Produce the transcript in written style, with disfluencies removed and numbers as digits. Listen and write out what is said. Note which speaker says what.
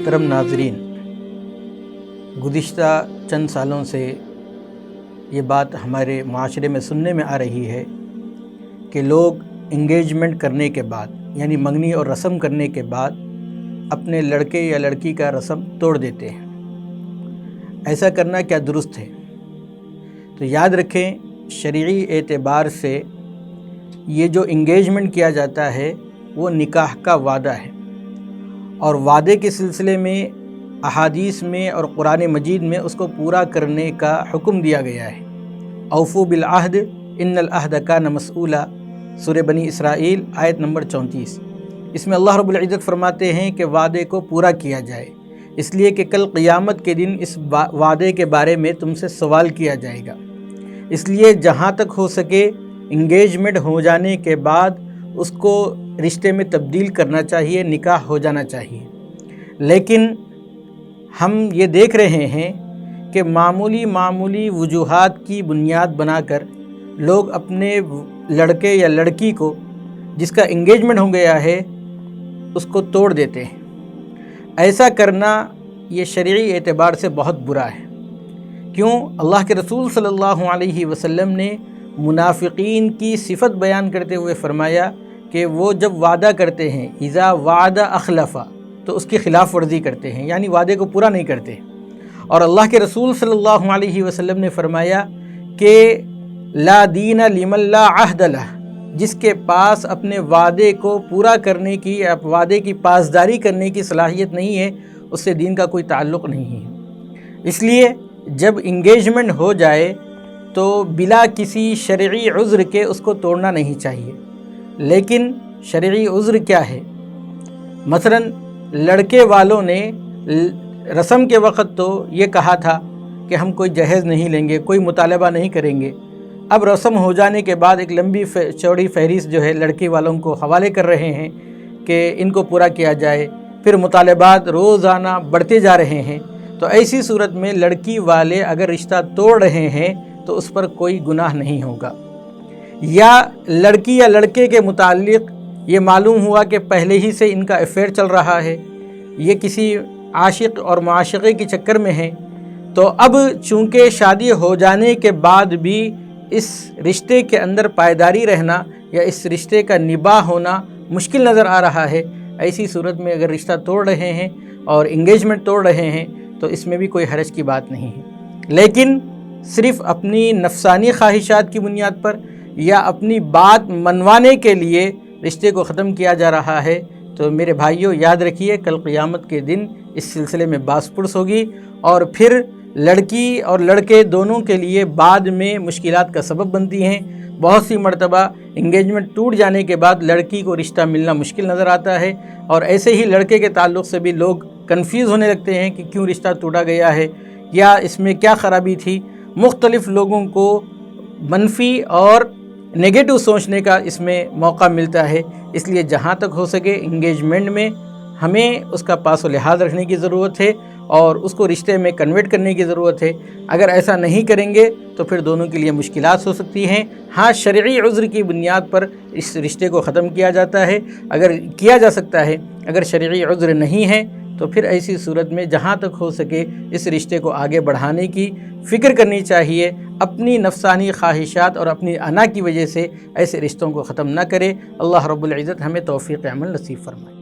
Speaker 1: محترم ناظرین، گزشتہ چند سالوں سے یہ بات ہمارے معاشرے میں سننے میں آ رہی ہے کہ لوگ انگیجمنٹ کرنے کے بعد یعنی منگنی اور رسم کرنے کے بعد اپنے لڑکے یا لڑکی کا رسم توڑ دیتے ہیں۔ ایسا کرنا کیا درست ہے؟ تو یاد رکھیں، شرعی اعتبار سے یہ جو انگیجمنٹ کیا جاتا ہے وہ نکاح کا وعدہ ہے، اور وعدے کے سلسلے میں احادیث میں اور قرآن مجید میں اس کو پورا کرنے کا حکم دیا گیا ہے۔ اوفوا بالعہد ان العہد کان مسئولا، سورہ بنی اسرائیل آیت نمبر 34۔ اس میں اللہ رب العزت فرماتے ہیں کہ وعدے کو پورا کیا جائے، اس لیے کہ کل قیامت کے دن اس وعدے کے بارے میں تم سے سوال کیا جائے گا۔ اس لیے جہاں تک ہو سکے انگیجمنٹ ہو جانے کے بعد اس کو رشتے میں تبدیل کرنا چاہیے، نکاح ہو جانا چاہیے۔ لیکن ہم یہ دیکھ رہے ہیں کہ معمولی وجوہات کی بنیاد بنا کر لوگ اپنے لڑکے یا لڑکی کو جس کا انگیجمنٹ ہو گیا ہے اس کو توڑ دیتے ہیں۔ ایسا کرنا یہ شرعی اعتبار سے بہت برا ہے۔ کیوں؟ اللہ کے رسول صلی اللہ علیہ وسلم نے منافقین کی صفت بیان کرتے ہوئے فرمایا کہ وہ جب وعدہ کرتے ہیں اذا وعد اخلف، تو اس کی خلاف ورزی کرتے ہیں، یعنی وعدے کو پورا نہیں کرتے۔ اور اللہ کے رسول صلی اللہ علیہ وسلم نے فرمایا کہ لا دین لمن لا عہد لہ، جس کے پاس اپنے وعدے کو پورا کرنے کی، وعدے کی پاسداری کرنے کی صلاحیت نہیں ہے، اس سے دین کا کوئی تعلق نہیں ہے۔ اس لیے جب انگیجمنٹ ہو جائے تو بلا کسی شرعی عذر کے اس کو توڑنا نہیں چاہیے۔ لیکن شرعی عذر کیا ہے؟ مثلا لڑکے والوں نے رسم کے وقت تو یہ کہا تھا کہ ہم کوئی جہیز نہیں لیں گے، کوئی مطالبہ نہیں کریں گے۔ اب رسم ہو جانے کے بعد ایک لمبی چوڑی فہرست جو ہے لڑکی والوں کو حوالے کر رہے ہیں کہ ان کو پورا کیا جائے، پھر مطالبات روزانہ بڑھتے جا رہے ہیں۔ تو ایسی صورت میں لڑکی والے اگر رشتہ توڑ رہے ہیں تو اس پر کوئی گناہ نہیں ہوگا۔ یا لڑکی یا لڑکے کے متعلق یہ معلوم ہوا کہ پہلے ہی سے ان کا افیئر چل رہا ہے، یہ کسی عاشق اور معاشقے کے چکر میں ہیں، تو اب چونکہ شادی ہو جانے کے بعد بھی اس رشتے کے اندر پائیداری رہنا یا اس رشتے کا نباہ ہونا مشکل نظر آ رہا ہے۔ ایسی صورت میں اگر رشتہ توڑ رہے ہیں اور انگیجمنٹ توڑ رہے ہیں تو اس میں بھی کوئی حرج کی بات نہیں ہے۔ لیکن صرف اپنی نفسانی خواہشات کی بنیاد پر یا اپنی بات منوانے کے لیے رشتے کو ختم کیا جا رہا ہے تو میرے بھائیوں یاد رکھیے، کل قیامت کے دن اس سلسلے میں باس پرس ہوگی، اور پھر لڑکی اور لڑکے دونوں کے لیے بعد میں مشکلات کا سبب بنتی ہیں۔ بہت سی مرتبہ انگیجمنٹ ٹوٹ جانے کے بعد لڑکی کو رشتہ ملنا مشکل نظر آتا ہے، اور ایسے ہی لڑکے کے تعلق سے بھی لوگ کنفیوز ہونے لگتے ہیں کہ کیوں رشتہ ٹوٹا گیا ہے یا اس میں کیا خرابی تھی۔ مختلف لوگوں کو منفی اور نیگیٹو سوچنے کا اس میں موقع ملتا ہے۔ اس لیے جہاں تک ہو سکے انگیجمنٹ میں ہمیں اس کا پاس و لحاظ رکھنے کی ضرورت ہے اور اس کو رشتے میں کنورٹ کرنے کی ضرورت ہے۔ اگر ایسا نہیں کریں گے تو پھر دونوں کے لیے مشکلات ہو سکتی ہیں۔ ہاں، شرعی عذر کی بنیاد پر اس رشتے کو ختم کیا جاتا ہے، اگر کیا جا سکتا ہے۔ اگر شرعی عذر نہیں ہے تو پھر ایسی صورت میں جہاں تک ہو سکے اس رشتے کو آگے بڑھانے کی فکر کرنی چاہیے۔ اپنی نفسانی خواہشات اور اپنی انا کی وجہ سے ایسے رشتوں کو ختم نہ کرے۔ اللہ رب العزت ہمیں توفیق عمل نصیب فرمائے۔